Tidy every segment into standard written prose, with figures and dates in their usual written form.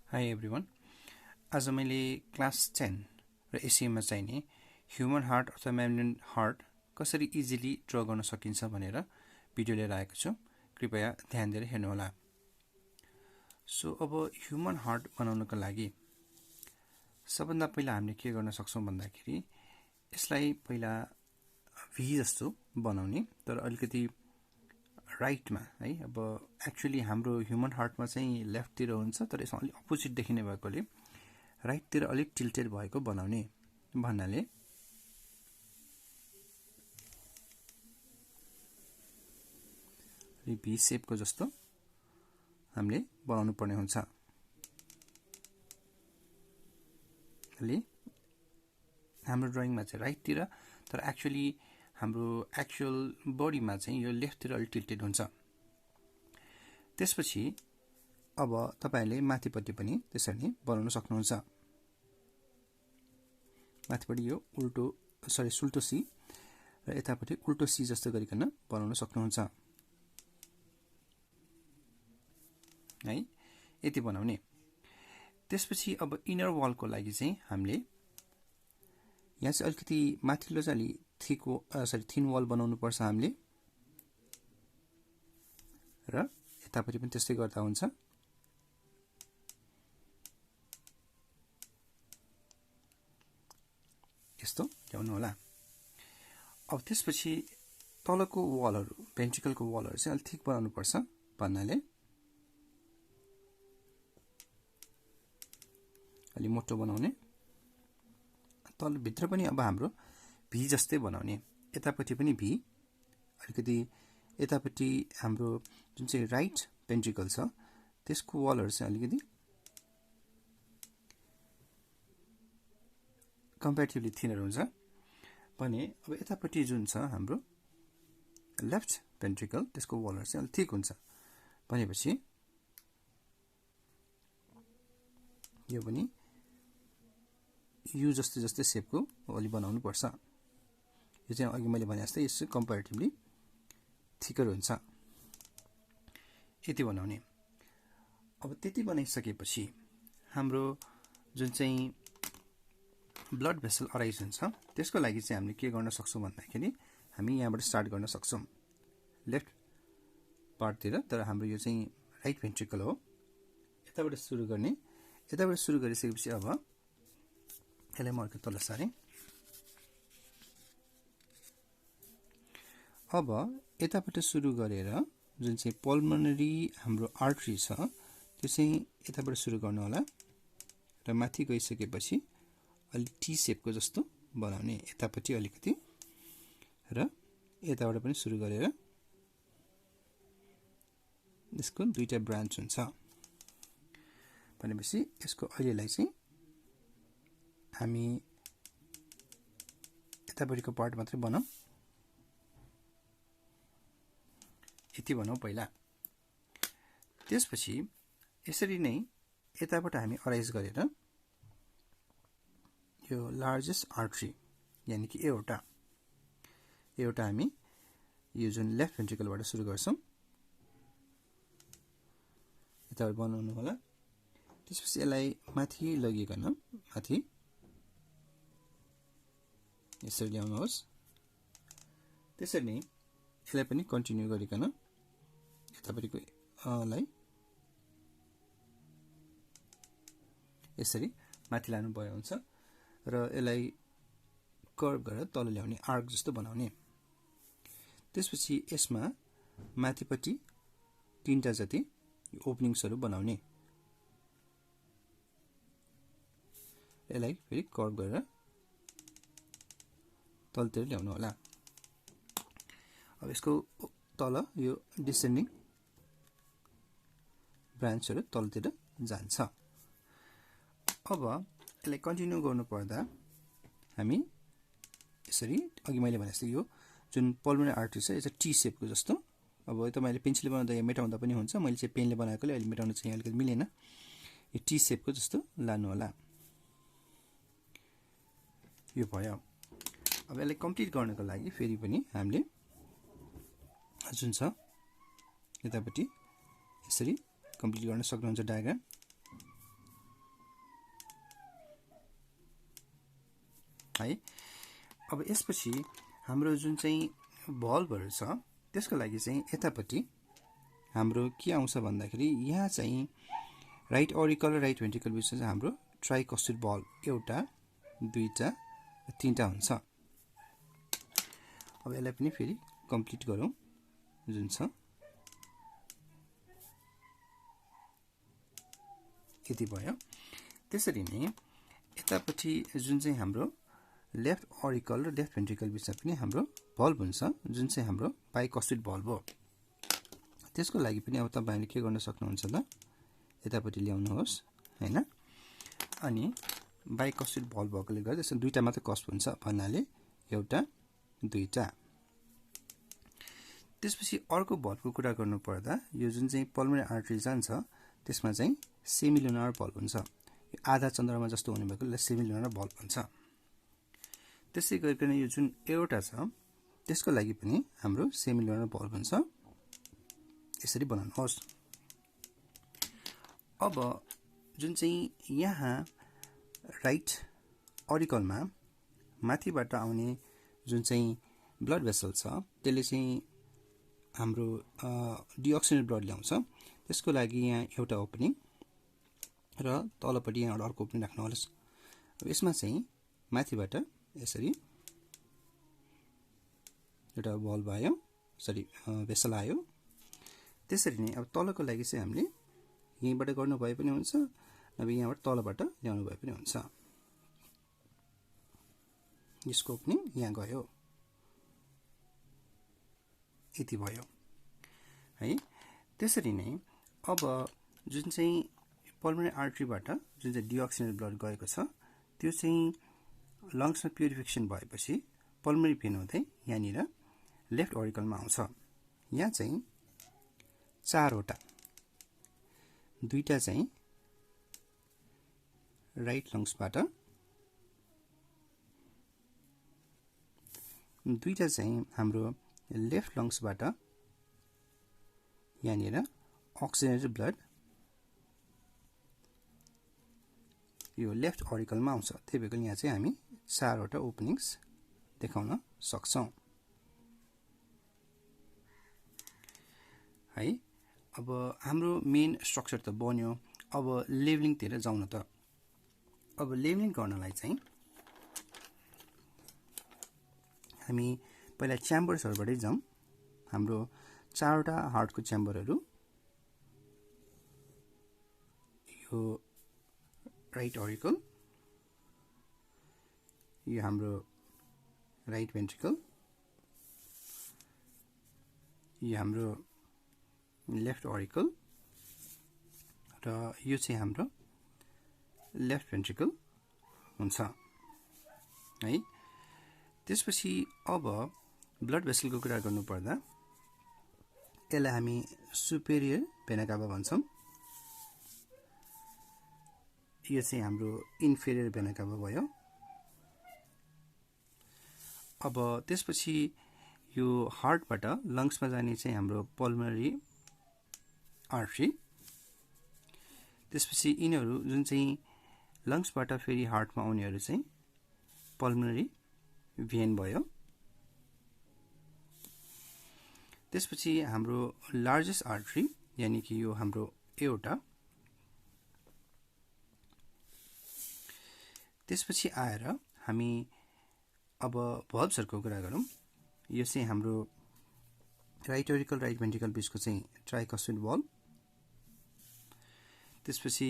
High everyone. आज मैले class 10 र एसिएममा चाहिने ह्युमन हार्ट अथवा म्यामलियन हार्ट कसरी इजिली ड्र गर्न सकिन्छ भनेर भिडियो लिएर आएको छु। कृपया ध्यान दिएर हेर्नुहोला। सो अब ह्युमन हार्ट बनाउनको लागि सबभन्दा पहिला हामीले के गर्न सक्छौँ भन्दाखेरि यसलाई पहिला भी जस्तो बनाउने, तर अलिकति राइटमा है। अब एक्चुअली हाम्रो ह्युमन हार्टमा चाहिँ लेफ्टतिर हुन्छ, तर यसमा अलिक अपोजिट देखिने भएकोले राइटतिर अलिक टिल्टेड भएको बनाउने भन्नाले भी सेपको जस्तो हामीले बनाउनु पर्ने हुन्छ। हाम्रो ड्रइङमा चाहिँ राइटतिर, तर एक्चुअली हाम्रो एक्चुअल बडीमा चाहिँ यो लेफ्टतिर अलिक टिल्टेड हुन्छ। त्यसपछि अब तपाईहरुले माथिपट्टि पनि त्यसरी नै बनाउन सक्नुहुन्छ। माथिपट्टि यो सुल्टो सी र यतापट्टि उल्टो सी जस्तो गरिकन बनाउन सक्नुहुन्छ है। यति बनाउने। त्यसपछि अब इनर वालको लागि चाहिँ हामीले यहाँ चाहिँ अलिकति माथिल्लो चाहिँ अलि थिन वाल बनाउनु पर्छ हामीले, र यतापट्टि पनि त्यस्तै गर्दा हुन्छ। यस्तो ल्याउनु होला। अब त्यसपछि तलको वालहरु, भेन्ट्रिकलको वालहरु चाहिँ अलि थिक बनाउनु पर्छ भन्नाले अलि मोटो बनाउने। तल भित्र पनि अब हाम्रो भी जस्तै बनाउने। यतापट्टि पनि भी, अलिकति यतापट्टि हाम्रो जुन चाहिँ राइट भेन्ट्रिकल छ त्यसको वालहरु चाहिँ अलिकति कम्प्यारेटिभली थिनर हुन्छ भने अब यतापट्टि जुन छ हाम्रो लेफ्ट भेन्ट्रिकल त्यसको वालहरु चाहिँ अलि थिक हुन्छ भनेपछि यो पनि यु जस्तै शेपको अलि बनाउनु पर्छ। यो चाहिँ अघि मैले भने जस्तै यसो कम्प्यारेटिभली थिकर हुन्छ। यति बनाउने। अब त्यति बनाइसकेपछि हाम्रो जुन चाहिँ ब्लड भेसल अराइज हुन्छ त्यसको लागि चाहिँ हामीले के गर्न सक्छौं भन्दाखेरि हामी यहाँबाट स्टार्ट गर्न सक्छौं लेफ्ट पार्टतिर, तर हाम्रो यो चाहिँ राइट भेन्ट्रिकल हो। यताबाट सुरु गर्ने। यताबाट सुरु गरिसकेपछि अब यसलाई म अर्को तल सारे। अब यताबाट सुरु गरेर जुन चाहिँ पल्मोनरी हाम्रो आर्टरी छ त्यो चाहिँ यताबाट सुरु गर्नु होला र माथि गइसकेपछि अलि टी शेपको जस्तो बनाउने। यतापट्टि अलिकति र यताबाट पनि सुरु गरेर यसको दुईटा ब्रान्च हुन्छ भनेपछि यसको अहिलेलाई चाहिँ हामी यतापट्टिको पार्ट मात्रै बनाऊ। यति बनाऊ पहिला। त्यसपछि यसरी नै यताबाट हामी अराइज गरेर यो लार्जेस्ट आर्टरी यानी कि एउटा हामी यो जुन लेफ्ट भेन्ट्रिकलबाट सुरु गर्छौं यताबाट बनाउनु होला। त्यसपछि यसलाई माथि लगिकन माथि यसरी ल्याउनुहोस्। त्यसरी नै यसलाई पनि कन्टिन्यु गरिकन यतापट्टिको लाई यसरी माथि लानु भयो हुन्छ र यसलाई कर्भ गरेर तल ल्याउने, आर्क जस्तो बनाउने। त्यसपछि यसमा माथिपट्टि तीनटा जति ओपनिङ्सहरु बनाउने। यसलाई फेरि कर्भ गरेर तलतिर ल्याउनु होला। अब यसको तल यो डिसेन्डिङ ब्रान्चहरु तलतिर जान्छ। अब यसलाई कन्टिन्यु गर्नु पर्दा हामी यसरी अघि मैले भने जस्तै यो जुन पल्मोनरी आर्टरी छ यो चाहिँ टी शेपको जस्तो। अब तपाईले पेन्सिलले बनाउँदा या मेटाउँदा पनि हुन्छ। मैले चाहिँ पेनले बनाएकोले अहिले मेटाउन चाहिँ अलिकति मिलेन। यो टी शेपको जस्तो लानु होला। यो भयो। अब यसलाई कम्प्लिट गर्नको लागि फेरि पनि हामीले जुन छ यतापट्टि यसरी कम्प्लिट गर्न सक्नुहुन्छ डायग्राम। है। अब यसपछि हाम्रो जुन चाहिँ भल्भहरु छ त्यसको लागि चाहिँ यतापट्टि हाम्रो के आउँछ भन्दाखेरि यहाँ चाहिँ राइट ऑरिकल र राइट भेन्ट्रिकल बिचमा चाहिँ हाम्रो ट्राइकस्टिड भल्भ एउटा दुईटा तीनटा हुन्छ। अब यसलाई पनि फेरि कम्प्लिट गरौँ जुन छ यति भयो। त्यसरी नै यतापट्टि जुन चाहिँ हाम्रो लेफ्ट ऑरिकल र लेफ्ट भेन्ट्रिकल बिचमा पनि हाम्रो भल्भ हुन्छ जुन चाहिँ हाम्रो बाइकस्टिड भल्भ हो। त्यसको लागि पनि अब तपाईहरुले के गर्न सक्नुहुन्छ त यतापट्टि ल्याउनुहोस् हैन। अनि बाइकस्टिड भल्भ भएकोले गर्दा यसमा दुईटा मात्र कस्ट हुन्छ भन्नाले एउटा दुईटा। त्यसपछि अर्को भल्भको कुरा गर्नु पर्दा यो जुन चाहिँ पल्मोनरी आर्टरी जान्छ त्यसमा चाहिँ सेमिलुनार भल्भ हुन्छ। यो आधा चन्द्रमा जस्तो हुने भएकोले सेमिलुनार भल्भ भन्छ। त्यसै गरिकन यो जुन एओर्टा छ त्यसको लागि पनि हाम्रो सेमिलुनार भल्भ हुन्छ। यसरी बनाउनुहोस्। अब जुन चाहिँ यहाँ राइट ऑरिकलमा माथिबाट आउने जुन चाहिँ ब्लड भेसल छ त्यसले चाहिँ हाम्रो डिअक्सिजनेटेड ब्लड ल्याउँछ। त्यसको लागि यहाँ एउटा ओपनिङ र तलपट्टि यहाँ अर्को ओपनिङ राख्नुहोस्। यसमा चाहिँ माथिबाट यसरी एउटा भल्भ आयो, सरी भेसल आयो। त्यसरी नै अब तलको लागि चाहिँ हामीले यहीँबाट गर्नु भए पनि हुन्छ, अब यहाँबाट तलबाट ल्याउनु भए पनि हुन्छ। यसको ओपनिङ यहाँ गयो, यति भयो है। त्यसरी नै अब जुन चाहिँ पल्मोनरी आर्टरीबाट जुन चाहिँ डिअक्सिजनेटेड ब्लड गएको छ त्यो चाहिँ लङ्समा प्युरिफिकेसन भएपछि पल्मोनरी भेन हुँदै यहाँनिर लेफ्ट ऑरिकलमा आउँछ। यहाँ चाहिँ चारवटा, दुईटा चाहिँ राइट लङ्सबाट, दुईटा चाहिँ हाम्रो लेफ्ट लङ्सबाट यहाँनिर अक्सिजनेटेड ब्लड यो लेफ्ट ऑरिकलमा आउँछ। त्यही भएर यहाँ चाहिँ हामी चारवटा ओपनिङ्स देखाउन सक्छौं है। अब हाम्रो मेन स्ट्रक्चर त बन्यो। अब लेभलिङतिर जाउँ न त। अब लेभलिङ गर्नलाई चाहिँ हामी पहिला च्याम्बर्सहरुबाटै जाउँ। हाम्रो चारवटा हार्टको च्याम्बरहरु यो राइट ऑरिकल, यो हाम्रो राइट भेन्ट्रिकल, यो हाम्रो लेफ्ट ऑरिकल र यो चाहिँ हाम्रो लेफ्ट भेन्ट्रिकल हुन्छ है। त्यसपछि अब ब्लड भेसलको कुरा गर्नु पर्दा यसलाई हामी सुपेरियर भेना काभा भन्छौं। यो चाहिँ हाम्रो इन्फेरियर भेना काभा भयो। अब त्यसपछि यो हार्टबाट लङ्समा जाने चाहिँ हाम्रो पल्मोनरी आर्टरी। त्यसपछि यिनीहरू जुन चाहिँ लङ्सबाट फेरि हार्टमा आउनेहरू चाहिँ पल्मोनरी भेन भयो। त्यसपछि हाम्रो लार्जेस्ट आर्टरी यानी कि यो हाम्रो एओर्टा। त्यसपछि आएर हामी अब भल्भ्सहरुको कुरा गरौँ। यो चाहिँ हाम्रो राइट ऑरिकल राइट भेन्ट्रिकल बिचको चाहिँ ट्राइकस्टिड भल्भ। त्यसपछि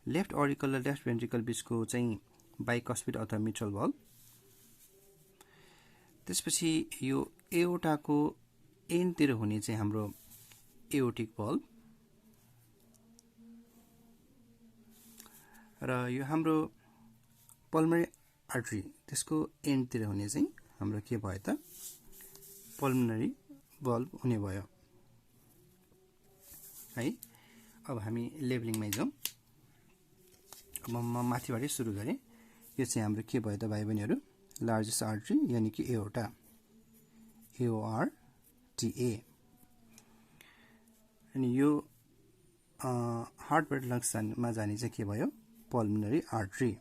लेफ्ट ऑरिकल र लेफ्ट भेन्ट्रिकल बिचको चाहिँ बाइकस्पिड अथवा मिट्रल भल्भ। त्यसपछि यो एओर्टाको एन्डतिर हुने चाहिँ हाम्रो एओर्टिक भल्भ र यो हाम्रो पल्मोनरी आर्टरी त्यसको एन्डतिर हुने चाहिँ हाम्रो के भयो त पल्मोनरी भल्भ हुने भयो है। अब हामी लेभलिङमै जाउँ। अब म माथिबाटै सुरु गरेँ। यो चाहिँ हाम्रो के भयो त भाइ बहिनीहरु, लार्जेस्ट आर्टरी यानी कि एओर्टा, एओआरटीए। अनि यो हार्टबाट लङ्समा जाने चाहिँ के भयो पल्मोनरी आर्टरी।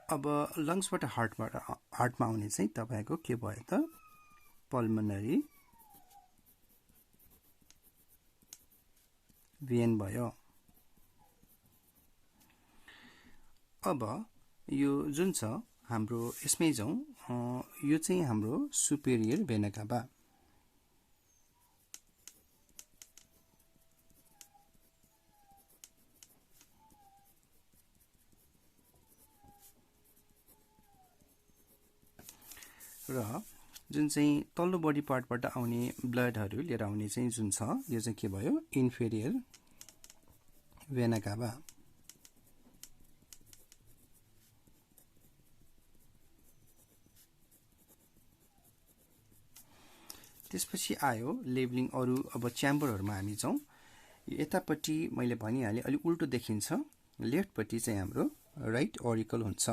अब लङ्सबाट हार्टमा आउने चाहिँ तपाईको के भयो त पल्मोनरी भेन भयो। अब यो जुन छ हाम्रो यसमै जाउँ, यो चाहिँ हाम्रो सुपेरियर भेना काभा। र जुन चाहिँ तल्लो बडी पार्टबाट आउने ब्लडहरू लिएर आउने चाहिँ जुन छ यो चाहिँ के भयो इन्फेरियर भेना काभा। त्यसपछि आयो लेबलिङ अरू। अब च्याम्बरहरुमा हामी जाउँ। यतापट्टि मैले भनिहालेँ अलि उल्टो देखिन्छ, लेफ्टपट्टि चाहिँ हाम्रो राइट ऑरिकल हुन्छ।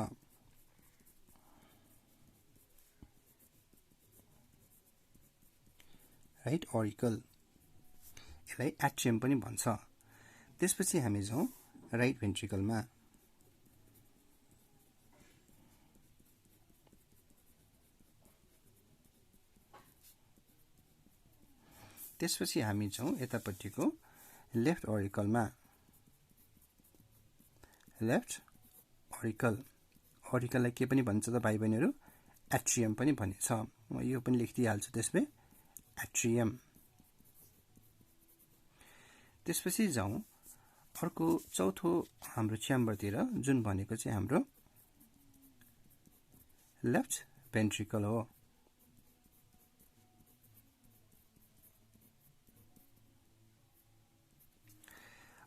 राइट ऑरिकल, यसलाई एट्रियम पनि भन्छ। त्यसपछि हामी जाउँ राइट भेन्ट्रिकलमा। त्यसपछि हामी जाउँ यतापट्टिको लेफ्ट ऑरिकलमा। लेफ्ट ऑरिकल, ऑरिकललाई के पनि भन्छ त भाइ बहिनीहरु, एट्रियम पनि भनिन्छ। म यो पनि लेखिदिइहाल्छु त्यसमै, एट्रियम। त्यसपछि जाउँ अर्को चौथो हाम्रो च्याम्बरतिर, जुन भनेको चाहिँ हाम्रो लेफ्ट भेन्ट्रिकल हो।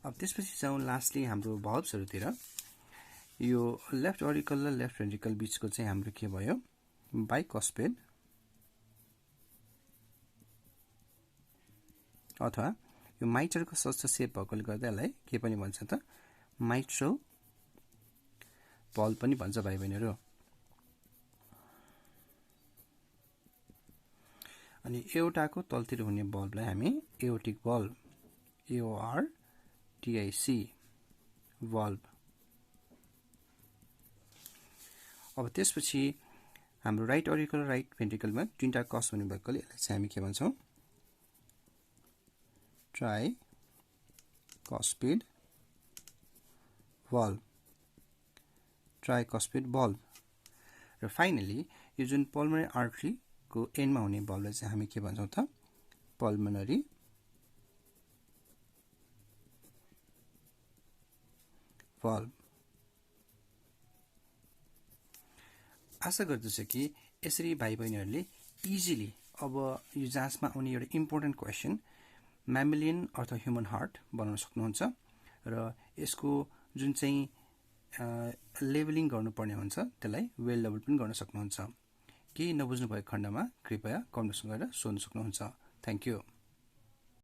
अब त्यसपछि जाउँ लास्टली हाम्रो भल्भ्सहरुतिर। यो लेफ्ट ऑरिकल र लेफ्ट भेन्ट्रिकल बीचको चाहिँ हाम्रो के भयो बाइकस्पेड अथवा यो माइटरको जस्तो शेप भएकोले गर्दा यसलाई के पनि भन्छ त माइट्रल भल्भ पनि भन्छ भाइ बहिनीहरु। अनि एउटाको तलतिर हुने भल्भलाई हामी एओर्टिक भल्भ, एओआरटीआईसी भल्भ। अब त्यसपछि हाम्रो राइट ऑरिकल र राइट भेन्ट्रिकलमा तीनटा कस हुने भएकोले यसलाई चाहिँ हामी के भन्छौं ट्राइकस्पिड भल्भ, ट्राइकस्पिड भल्भ। र फाइनली यो जुन पल्मोनरी आर्टरी को एन्डमा हुने भल्भलाई चाहिँ हामी के भन्छौं त पल्मोनरी भल्भ। आशा गर्दछु कि यसरी भाइ बहिनीहरुले इजिली अब यो जाँचमा आउने एउटा इम्पोर्टेन्ट क्वेशन म्यामेलियन अथवा ह्युमन हार्ट बनाउन सक्नुहुन्छ र यसको जुन चाहिँ लेभलिङ गर्नुपर्ने हुन्छ त्यसलाई वेल लेभल पनि गर्न सक्नुहुन्छ। केही नबुझ्नु भएको खण्डमा कृपया कमेन्ट बक्समा गएर सोध्न सक्नुहुन्छ। Thank you.